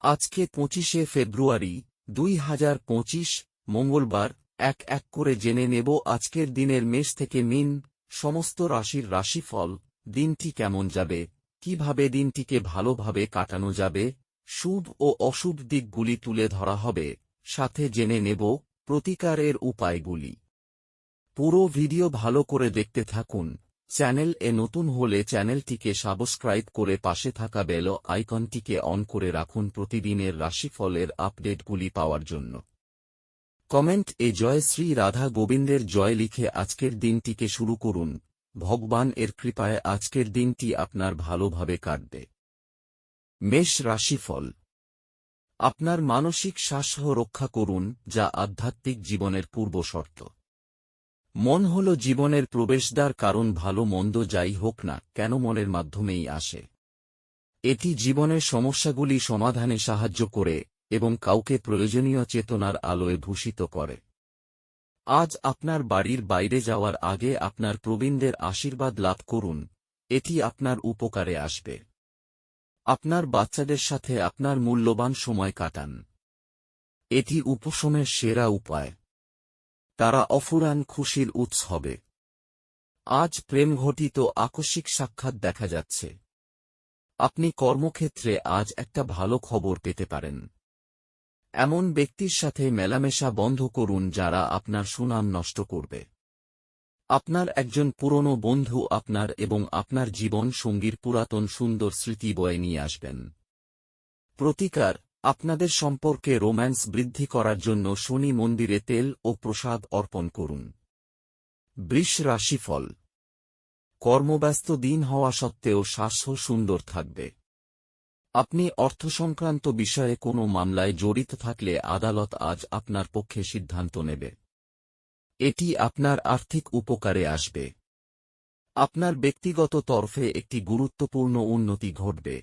আজকে 25শে ফেব্রুয়ারি 2025, মঙ্গলবার। এক এক করে জেনে নেব আজকের দিনের মেষ থেকে মীন সমস্ত রাশির রাশিফল। দিনটি কেমন যাবে, কিভাবে দিনটিকে ভালোভাবে কাটানো যাবে, শুভ ও অশুভ দিকগুলি তুলে ধরা হবে, সাথে জেনে নেব প্রতিকারের উপায়গুলি। পুরো ভিডিও ভালো করে দেখতে থাকুন। চ্যানেল এ নতুন হলে চ্যানেলটিকে সাবস্ক্রাইব করে পাশে থাকা বেল আইকনটিকে অন করে রাখুন প্রতিদিনের রাশিফলের আপডেটগুলি পাওয়ার জন্য। কমেন্ট এ জয় শ্রী রাধা গোবিন্দের জয় লিখে আজকের দিনটিকে শুরু করুন। ভগবান এর কৃপায় আজকের দিনটি আপনার ভালোভাবে কাটবে। মেষ রাশিফল। আপনার মানসিক স্বাস্থ্য রক্ষা করুন, যা আধ্যাত্মিক জীবনের পূর্বশর্ত। মন হল জীবনের প্রবেশদ্বার, কারণ ভালো মন্দ যাই হোক না কেন মনের মাধ্যমেই আসে। এটি জীবনের সমস্যাগুলি সমাধানে সাহায্য করে এবং কাউকে প্রয়োজনীয় চেতনার আলোয় ভূষিত করে। আজ আপনার বাড়ির বাইরে যাওয়ার আগে আপনার প্রবীণদের আশীর্বাদ লাভ করুন, এটি আপনার উপকারে আসবে। আপনার বাচ্চাদের সাথে আপনার মূল্যবান সময় কাটান, এটি উপশমের সেরা উপায়। তারা অফুরান খুশির উৎস হবে। আজ প্রেমঘটিত আকস্মিক সাক্ষাৎ দেখা যাচ্ছে। আপনি কর্মক্ষেত্রে আজ একটা ভালো খবর পেতে পারেন। এমন ব্যক্তির সাথে মেলামেশা বন্ধ করুন যারা আপনার সুনাম নষ্ট করবে। আপনার একজন পুরনো বন্ধু আপনার এবং আপনার জীবন সঙ্গীর পুরাতন সুন্দর স্মৃতি বয়ে নিয়ে আসবেন। প্রতিকার: আপনাদের সম্পর্কে রোম্যান্স বৃদ্ধি করার জন্য শনি মন্দিরে তেল ও প্রসাদ অর্পণ করুন। বৃষ রাশিফল। কর্মব্যস্ত দিন হওয়া সত্ত্বেও স্বাস্থ্য সুন্দর থাকবে। আপনি অর্থ সংক্রান্ত বিষয়ে কোনো মামলায় জড়িত থাকলে আদালত আজ আপনার পক্ষে সিদ্ধান্ত নেবে। এটি আপনার আর্থিক উপকারে আসবে। আপনার ব্যক্তিগত তরফে একটি গুরুত্বপূর্ণ উন্নতি ঘটবে,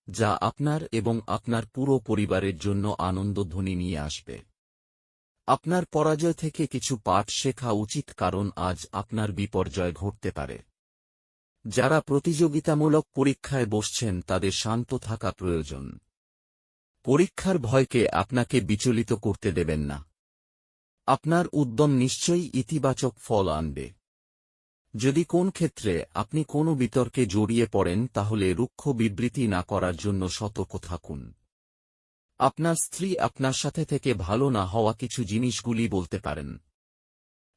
যা আপনার এবং আপনার পুরো পরিবারের জন্য আনন্দধ্বনি নিয়ে আসবে। আপনার পরাজয় থেকে কিছু পাঠ শেখা উচিত, কারণ আজ আপনার বিপর্যয় ঘটতে পারে। যারা প্রতিযোগিতামূলক পরীক্ষায় বসছেন তাদের শান্ত থাকা প্রয়োজন। পরীক্ষার ভয়কে আপনাকে বিচলিত করতে দেবেন না। আপনার উদ্যম নিশ্চয়ই ইতিবাচক ফল আনবে। যদি কোন ক্ষেত্রে আপনি কোনো বিতর্কে জড়িয়ে পড়েন তাহলে রুক্ষ বিবৃতি না করার জন্য সতর্ক থাকুন। আপনার স্ত্রী আপনার সাথে থেকে ভালো না হওয়া কিছু জিনিসগুলি বলতে পারেন।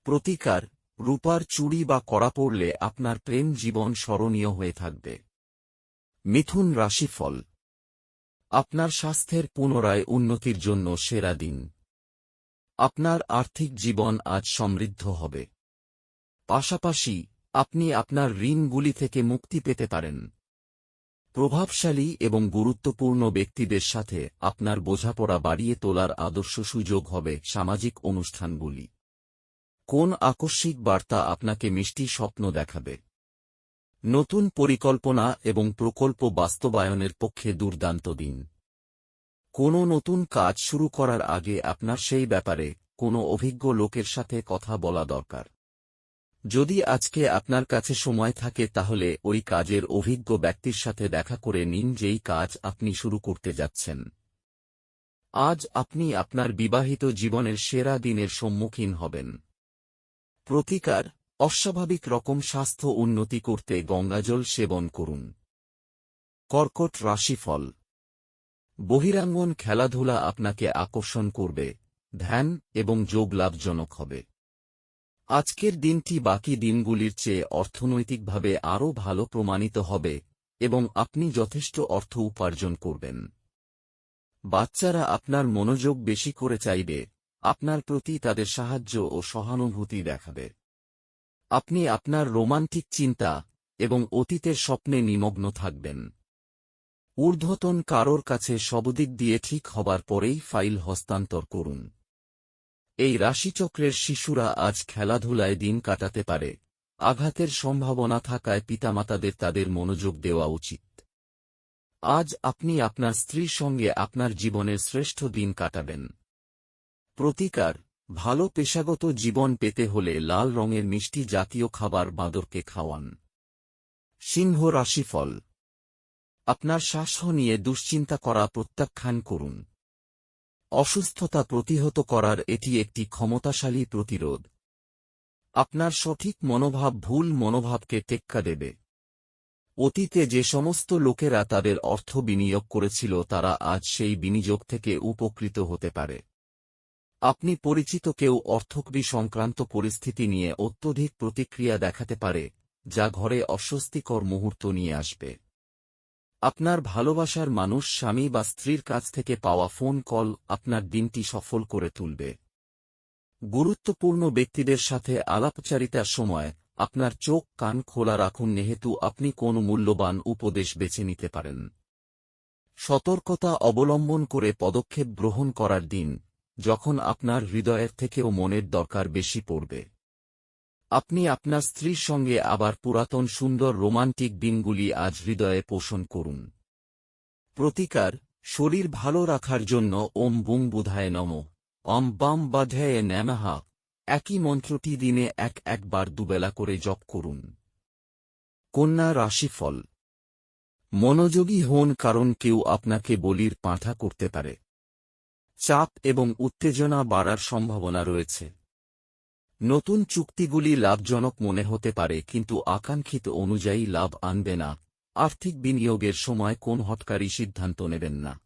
প্রতিকার: রূপার চুড়ি বা কড়া পরলে আপনার প্রেম জীবন স্মরণীয় হয়ে থাকবে। মিথুন রাশিফল। আপনার স্বাস্থ্যের পুনরায় উন্নতির জন্য সেরা দিন। আপনার আর্থিক জীবন আজ সমৃদ্ধ হবে। পাশাপাশি আপনি আপনার ঋণগুলি থেকে মুক্তি পেতে পারেন। প্রভাবশালী এবং গুরুত্বপূর্ণ ব্যক্তিদের সাথে আপনার বোঝাপড়া বাড়িয়ে তোলার আদর্শ সুযোগ হবে সামাজিক অনুষ্ঠানগুলি। কোন আকস্মিক বার্তা আপনাকে মিষ্টি স্বপ্ন দেখাবে। নতুন পরিকল্পনা এবং প্রকল্প বাস্তবায়নের পক্ষে দুর্দান্ত দিন। কোনো নতুন কাজ শুরু করার আগে আপনার সেই ব্যাপারে কোনো অভিজ্ঞ লোকের সাথে কথা বলা দরকার। যদি আজকে আপনার কাছে সময় থাকে তাহলে ওই কাজের অভিজ্ঞ ব্যক্তির সাথে দেখা করে নিন যেই কাজ আপনি শুরু করতে যাচ্ছেন। আজ আপনি আপনার বিবাহিত জীবনের সেরা দিনের সম্মুখীন হবেন। প্রতিকার: অস্বাভাবিক রকম স্বাস্থ্য উন্নতি করতে গঙ্গাজল সেবন করুন। কর্কট রাশিফল। বহিরাঙ্গন খেলাধুলা আপনাকে আকর্ষণ করবে, ধ্যান এবং যোগ লাভজনক হবে। আজকের দিনটি বাকি দিনগুলির চেয়ে অর্থনৈতিকভাবে আরও ভালো প্রমাণিত হবে এবং আপনি যথেষ্ট অর্থ উপার্জন করবেন। বাচ্চারা আপনার মনোযোগ বেশি করে চাইবে, আপনার প্রতি তাদের সাহায্য ও সহানুভূতি দেখাবে। আপনি আপনার রোমান্টিক চিন্তা এবং অতীতের স্বপ্নে নিমগ্ন থাকবেন। ঊর্ধ্বতন কারোর কাছে সবদিক দিয়ে ঠিক হবার পরেই ফাইল হস্তান্তর করুন। এই রাশিচক্রের শিশুরা আজ খেলাধুলায় দিন কাটাতে পারে। আঘাতের সম্ভাবনা থাকায় পিতামাতাদের তাদের মনোযোগ দেওয়া উচিত। আজ আপনি আপনার স্ত্রীর সঙ্গে আপনার জীবনের শ্রেষ্ঠ দিন কাটাবেন। প্রতিকার: ভালো পেশাগত জীবন পেতে হলে লাল রঙের মিষ্টি জাতীয় খাবার বাঁদরকে খাওয়ান। সিংহ রাশিফল। আপনার স্বাস্থ্য নিয়ে দুশ্চিন্তা করা প্রত্যাখ্যান করুন। অসুস্থতা প্রতিহত করার এটি একটি ক্ষমতাশালী প্রতিরোধ। আপনার সঠিক মনোভাব ভুল মনোভাবকে টেক্কা দেবে। অতীতে যে সমস্ত লোকেরা তাদের অর্থ বিনিয়োগ করেছিল তারা আজ সেই বিনিয়োগ থেকে উপকৃত হতে পারে। আপনি পরিচিত কেউ অর্থকরী সংক্রান্ত পরিস্থিতি নিয়ে অত্যধিক প্রতিক্রিয়া দেখাতে পারে, যা ঘরে অস্বস্তিকর মুহূর্ত নিয়ে আসবে। আপনার ভালোবাসার মানুষ স্বামী বা স্ত্রীর কাছ থেকে পাওয়া ফোন কল আপনার দিনটি সফল করে তুলবে। গুরুত্বপূর্ণ ব্যক্তিদের সাথে আলাপচারিতার সময় আপনার চোখ কান খোলা রাখুন, যেহেতু আপনি কোন মূল্যবান উপদেশ বেছে নিতে পারেন। সতর্কতা অবলম্বন করে পদক্ষেপ গ্রহণ করার দিন, যখন আপনার হৃদয়ের থেকেও মনের দরকার বেশি পড়বে। আপনি আপনার স্ত্রীর সঙ্গে আবার পুরাতন সুন্দর রোমান্টিক দিনগুলি আজ হৃদয়ে পোষণ করুন। প্রতিকার, শরীর ভালো রাখার জন্য ওম বুং বুধায় নমঃ, অম বাম বাধায় নমঃ একই মন্ত্রটি দিনে একবার দুবেলা করে জপ করুন। কন্যা রাশিফল। মনোযোগী হন, কারণ কেউ আপনাকে বলির পাঁঠা করতে পারে। চাপ এবং উত্তেজনা বাড়ার সম্ভাবনা রয়েছে। নতুন চুক্তিগুলি লাভজনক মনে হতে পারে, কিন্তু আকাঙ্ক্ষিত অনুযায়ী লাভ আনবে না। আর্থিক বিনিয়োগের সময় কোন হঠকারী সিদ্ধান্ত নেবেন না।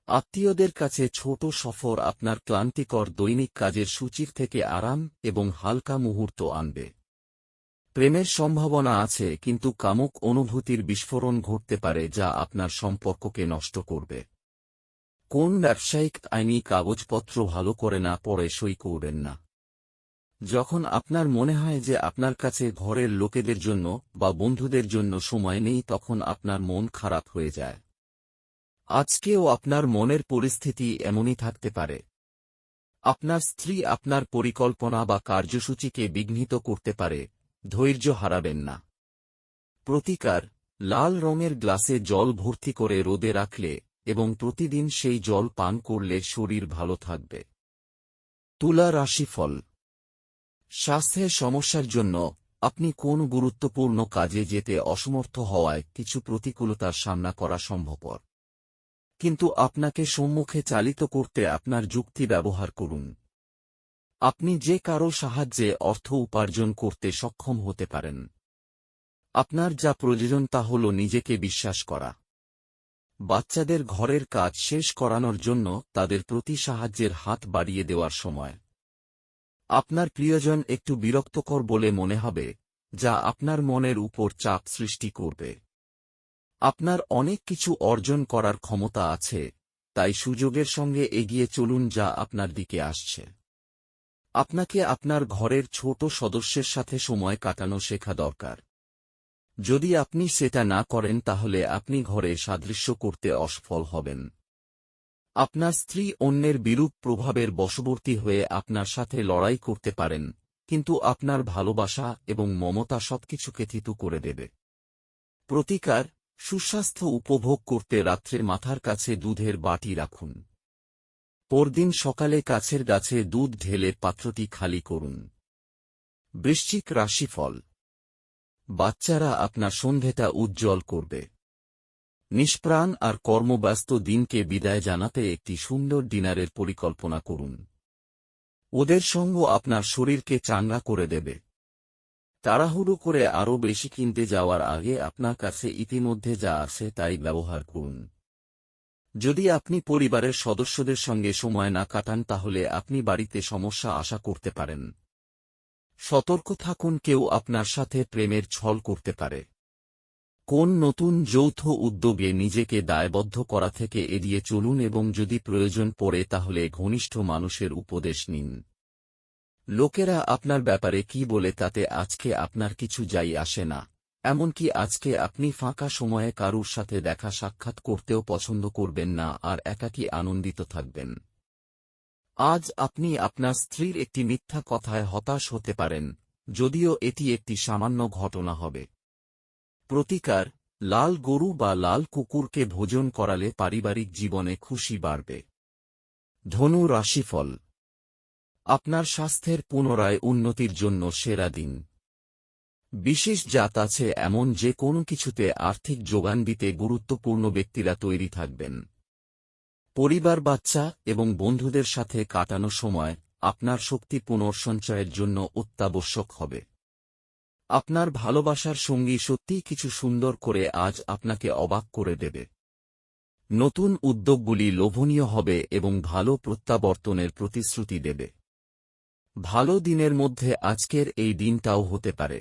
আত্মীয়দের কাছে ছোট সফর আপনার ক্লান্তিকর দৈনিক কাজের সূচির থেকে আরাম এবং হালকা মুহূর্ত আনবে। প্রেমের সম্ভাবনা আছে, কিন্তু কামুক অনুভূতির বিস্ফোরণ ঘটতে পারে যা আপনার সম্পর্ককে নষ্ট করবে। কোন ব্যবসায়িক আইনি কাগজপত্র ভালো করে না পড়ে সই করবেন না। যখন আপনার মনে হয় যে আপনার কাছে ঘরের লোকেদের জন্য বা বন্ধুদের জন্য সময় নেই, তখন আপনার মন খারাপ হয়ে যায়। আজকেও আপনার মনের পরিস্থিতি এমনই থাকতে পারে। আপনার স্ত্রী আপনার পরিকল্পনা বা কার্যসূচিকে বিঘ্নিত করতে পারে, ধৈর্য হারাবেন না। প্রতিকার, লাল রঙের গ্লাসে জল ভর্তি করে রোদে রাখলে এবং প্রতিদিন সেই জল পান করলে শরীর ভালো থাকবে। তুলা রাশিফল। স্বাস্থ্যের সমস্যার জন্য আপনি কোন গুরুত্বপূর্ণ কাজে যেতে অসমর্থ হওয়ায় কিছু প্রতিকূলতার সামনা করা সম্ভবপর। কিন্তু আপনাকে সম্মুখে চালিত করতে আপনার যুক্তি ব্যবহার করুন। আপনি যে কারো সাহায্যে অর্থ উপার্জন করতে সক্ষম হতে পারেন। আপনার যা প্রয়োজন তা হল নিজেকে বিশ্বাস করা। বাচ্চাদের ঘরের কাজ শেষ করানোর জন্য তাদের প্রতি সাহায্যের হাত বাড়িয়ে দেওয়ার সময়। আপনার প্রিয়জন একটু বিরক্তকর বলে মনে হবে, যা আপনার মনের উপর চাপ সৃষ্টি করবে। আপনার অনেক কিছু অর্জন করার ক্ষমতা আছে, তাই সুযোগের সঙ্গে এগিয়ে চলুন যা আপনার দিকে আসছে। আপনাকে আপনার ঘরের ছোট সদস্যের সাথে সময় কাটানো শেখা দরকার। যদি আপনি সেটা না করেন তাহলে আপনি ঘরে সাদৃশ্য করতে অসফল হবেন। আপনার স্ত্রী অন্যের বিরূপ প্রভাবের বশবর্তী হয়ে আপনার সাথে লড়াই করতে পারেন, কিন্তু আপনার ভালোবাসা এবং মমতা সবকিছুকে থিতু করে দেবে। প্রতিকার, সুস্বাস্থ্য উপভোগ করতে রাত্রে মাথার কাছে দুধের বাটি রাখুন। পরদিন সকালে কাছের গাছে দুধ ঢেলে পাত্রটি খালি করুন। বৃশ্চিক রাশিফল। বাচ্চারা আপনার সন্ধেটা উজ্জ্বল করবে। নিষ্প্রাণ আর কর্মব্যস্ত দিনকে বিদায় জানাতে একটি সুন্দর ডিনারের পরিকল্পনা করুন। ওদের সঙ্গ আপনার শরীরকে চাঙ্গা করে দেবে। তাড়াহুড়ো করে আরও বেশি কিনতে যাওয়ার আগে আপনার কাছে ইতিমধ্যে যা আছে তাই ব্যবহার করুন। যদি আপনি পরিবারের সদস্যদের সঙ্গে সময় না কাটান তাহলে আপনি বাড়িতে সমস্যা আশা করতে পারেন। সতর্ক থাকুন, কেউ আপনার সাথে প্রেমের ছল করতে পারে। কোন নতুন যৌথ উদ্যোগে নিজেকে দায়বদ্ধ করা থেকে এড়িয়ে চলুন এবং যদি প্রয়োজন পড়ে তাহলে ঘনিষ্ঠ মানুষের উপদেশ নিন। লোকেরা আপনার ব্যাপারে কি বলে তাতে আজকে আপনার কিছু যাই আসে না। এমনকি আজকে আপনি ফাঁকা সময়ে কারুর সাথে দেখা সাক্ষাৎ করতেও পছন্দ করবেন না আর একাকী আনন্দিত থাকবেন। আজ আপনি আপনার স্ত্রীর একটি মিথ্যা কথায় হতাশ হতে পারেন, যদিও এটি একটি সামান্য ঘটনা হবে। প্রতিকার, লাল গরু বা লাল কুকুরকে ভোজন করালে পারিবারিক জীবনে খুশি বাড়বে। ধনু রাশিফল। আপনার স্বাস্থ্যের পুনরায় উন্নতির জন্য সেরা দিন। বিশেষ জাত আছে এমন যে কোনো কিছুতে আর্থিক যোগান দিতে গুরুত্বপূর্ণ ব্যক্তিরা তৈরি থাকবেন। পরিবার, বাচ্চা এবং বন্ধুদের সাথে কাটানো সময় আপনার শক্তি পুনর্সঞ্চয়ের জন্য অত্যাবশ্যক হবে। আপনার ভালোবাসার সঙ্গী সত্যিই কিছু সুন্দর করে আজ আপনাকে অবাক করে দেবে। নতুন উদ্যোগগুলি লোভনীয় হবে এবং ভালো প্রত্যাবর্তনের প্রতিশ্রুতি দেবে। ভালো দিনের মধ্যে আজকের এই দিনটাও হতে পারে।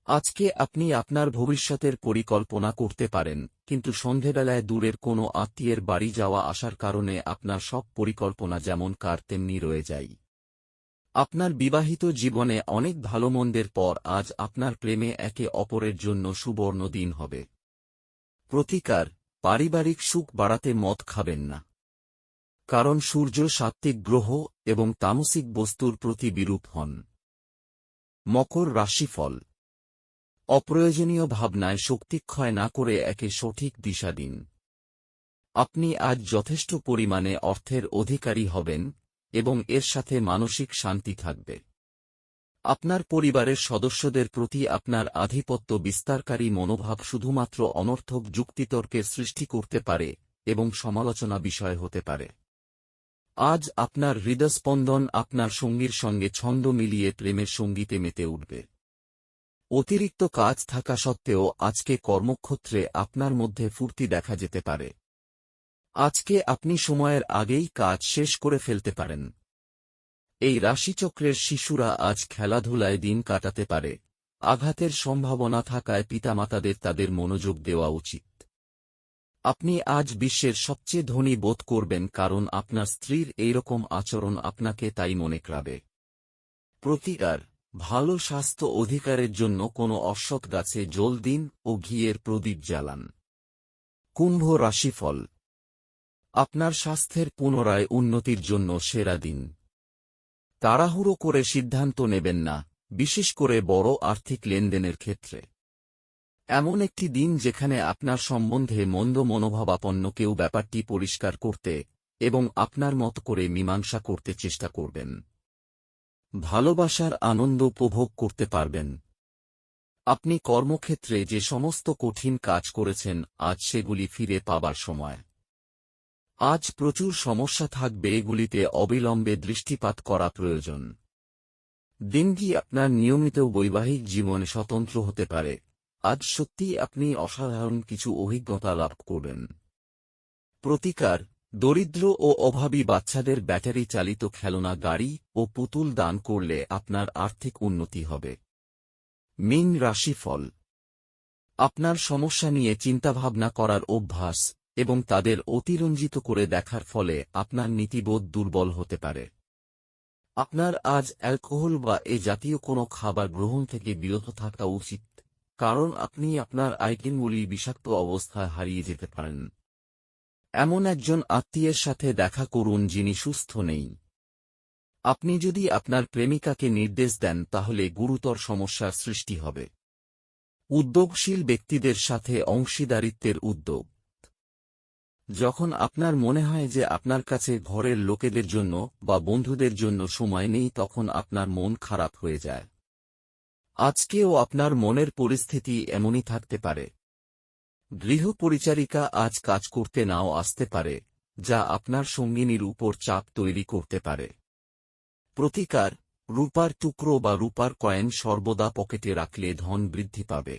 আজকে আপনি আপনার ভবিষ্যতের পরিকল্পনা করতে পারেন, কিন্তু সন্ধেবেলায় দূরের কোনো আত্মীয়ের বাড়ি যাওয়া আসার কারণে আপনার সব পরিকল্পনা যেমন কার তেমনি রয়ে যায়। আপনার বিবাহিত জীবনে অনেক ভালোমন্দের পর আজ আপনার প্রেমে একে অপরের জন্য সুবর্ণ দিন হবে। প্রতিকার: পারিবারিক সুখ বাড়াতে মদ খাবেন না। কারণ সূর্য সাত্ত্বিক গ্রহ এবং তামসিক বস্তুর প্রতি বিরূপ হন। মকর রাশিফল: অপ্রয়োজনীয় ভাবনায় শক্তিক্ষয় না করে একে সঠিক দিশা দিন। আপনি আজ যথেষ্ট পরিমাণে অর্থের অধিকারী হবেন এবং এর সাথে মানসিক শান্তি থাকবে। আপনার পরিবারের সদস্যদের প্রতি আপনার আধিপত্য বিস্তারকারী মনোভাব শুধুমাত্র অনর্থক যুক্তিতর্কের সৃষ্টি করতে পারে এবং সমালোচনা বিষয় হতে পারে। আজ আপনার হৃদস্পন্দন আপনার সঙ্গীর সঙ্গে ছন্দ মিলিয়ে প্রেমের সঙ্গীতে মেতে উঠবে। অতিরিক্ত কাজ থাকা সত্ত্বেও আজকে কর্মক্ষেত্রে আপনার মধ্যে ফুর্তি দেখা যেতে পারে। আজকে আপনি সময়ের আগেই কাজ শেষ করে ফেলতে পারেন। এই রাশিচক্রের শিশুরা আজ খেলাধুলায় দিন কাটাতে পারে। আঘাতের সম্ভাবনা থাকায় পিতামাতাদের তাদের মনোযোগ দেওয়া উচিত। আপনি আজ বিশ্বের সবচেয়ে ধনী বোধ করবেন, কারণ আপনার স্ত্রীর এইরকম আচরণ আপনাকে তাই মনে করাবে। প্রতিকার: ভালো স্বাস্থ্য অধিকারের জন্য কোনো অশ্বত্থ গাছে জল দিন ও ঘিয়ের প্রদীপ জ্বালান। কুম্ভ রাশিফল: আপনার স্বাস্থ্যের পুনরায় উন্নতির জন্য সেরা দিন। তাড়াহুড়ো করে সিদ্ধান্ত নেবেন না, বিশেষ করে বড় আর্থিক লেনদেনের ক্ষেত্রে। এমন একটি দিন যেখানে আপনার সম্বন্ধে মন্দ মনোভাবাপন্ন কেউ ব্যাপারটি পরিষ্কার করতে এবং আপনার মত করে মীমাংসা করতে চেষ্টা করবেন। ভালোবাসার আনন্দ উপভোগ করতে পারবেন। আপনি কর্মক্ষেত্রে যে সমস্ত কঠিন কাজ করেছেন আজ সেগুলি ফিরে পাবার সময়। আজ প্রচুর সমস্যা থাকবে, এগুলিতে অবিলম্বে দৃষ্টিপাত করা প্রয়োজন। দিনটি আপনার নিয়মিত বৈবাহিক জীবনে স্বতন্ত্র হতে পারে। আজ সত্যিই আপনি অসাধারণ কিছু অভিজ্ঞতা লাভ করবেন। প্রতিকার: দরিদ্র ও অভাবী বাচ্চাদের ব্যাটারি চালিত খেলনা, গাড়ি ও পুতুল দান করলে আপনার আর্থিক উন্নতি হবে। মীন রাশিফল: আপনার সমস্যা নিয়ে চিন্তাভাবনা করার অভ্যাস এবং তাদের অতিরঞ্জিত করে দেখার ফলে আপনার নীতিবোধ দুর্বল হতে পারে। আপনার আজ অ্যালকোহল বা এ জাতীয় কোনো খাবার গ্রহণ থেকে বিরত থাকা উচিত, কারণ আপনি আপনার আইটেমগুলি বিষাক্ত অবস্থায় হারিয়ে যেতে পারেন। এমন একজন আত্মীয়ের সাথে দেখা করুন যিনি সুস্থ নেই। আপনি যদি আপনার প্রেমিকাকে নির্দেশ দেন তাহলে গুরুতর সমস্যার সৃষ্টি হবে। উদ্যোগশীল ব্যক্তিদের সাথে অংশীদারিত্বের উদ্যোগ: যখন আপনার মনে হয় যে আপনার কাছে ঘরের লোকেদের জন্য বা বন্ধুদের জন্য সময় নেই, তখন আপনার মন খারাপ হয়ে যায়। আজকেও আপনার মনের পরিস্থিতি এমনই থাকতে পারে। গৃহপরিচারিকা আজ কাজ করতে নাও আসতে পারে, যা আপনার সঙ্গিনীর উপর চাপ তৈরি করতে পারে। প্রতিকার: রূপার টুকরো বা রূপার কয়েন সর্বদা পকেটে রাখলে ধন বৃদ্ধি পাবে।